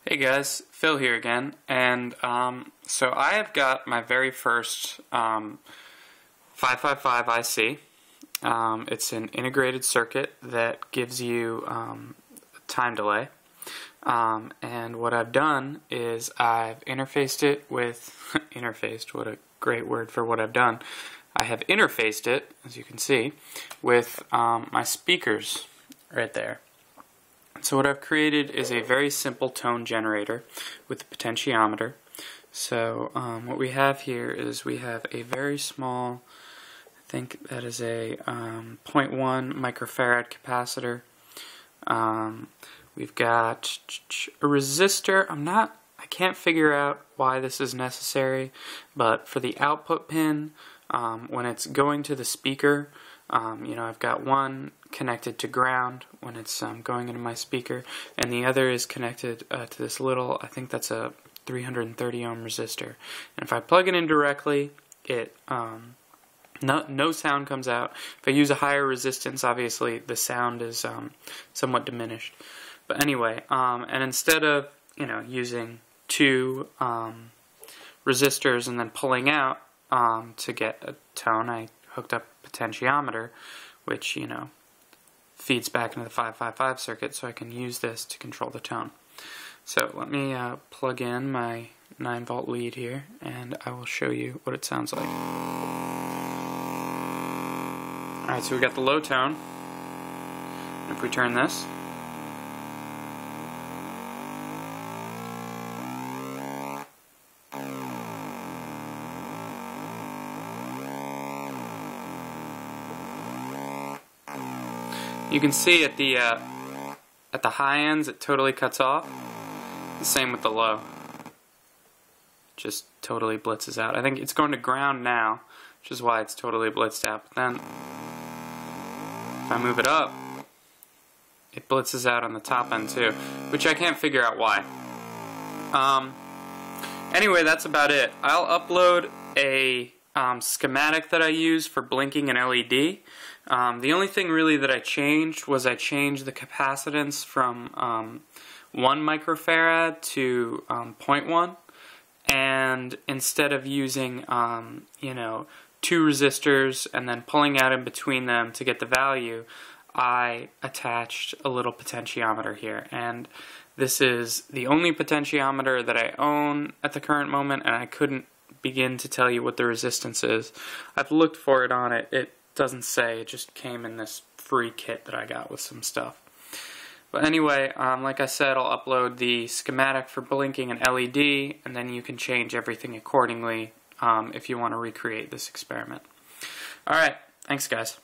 Hey guys, Phil here again, and so I have got my very first 555 IC. It's an integrated circuit that gives you time delay, and what I've done is I've interfaced it with, interfaced, what a great word for what I've done. I have interfaced it, as you can see, with my speakers right there. So what I've created is a very simple tone generator with a potentiometer. So what we have here is we have a very small, I think that is a 0.1 microfarad capacitor. We've got a resistor. I can't figure out why this is necessary, but for the output pin, when it's going to the speaker, I've got one connected to ground when it's going into my speaker, and the other is connected to this little, I think that's a 330 ohm resistor. And if I plug it in directly, it no sound comes out. If I use a higher resistance, obviously the sound is somewhat diminished. But anyway, and instead of using two resistors and then pulling out to get a tone, I hooked up a potentiometer, which feeds back into the 555 circuit, so I can use this to control the tone. So let me plug in my 9-volt lead here, and I will show you what it sounds like. Alright, so we got the low tone. If we turn this, you can see at the high ends it totally cuts off. The same with the low. Just totally blitzes out. I think it's going to ground now, which is why it's totally blitzed out. But then if I move it up, it blitzes out on the top end too, which I can't figure out why. Anyway, that's about it. I'll upload a schematic that I use for blinking an LED. The only thing really that I changed was I changed the capacitance from 1 microfarad to 0.1, and instead of using two resistors and then pulling out in between them to get the value, I attached a little potentiometer here, and this is the only potentiometer that I own at the current moment, and I couldn't begin to tell you what the resistance is. I've looked for it on it. It doesn't say. It just came in this free kit that I got with some stuff. But anyway, like I said, I'll upload the schematic for blinking an LED, and then you can change everything accordingly if you want to recreate this experiment. Alright, thanks guys.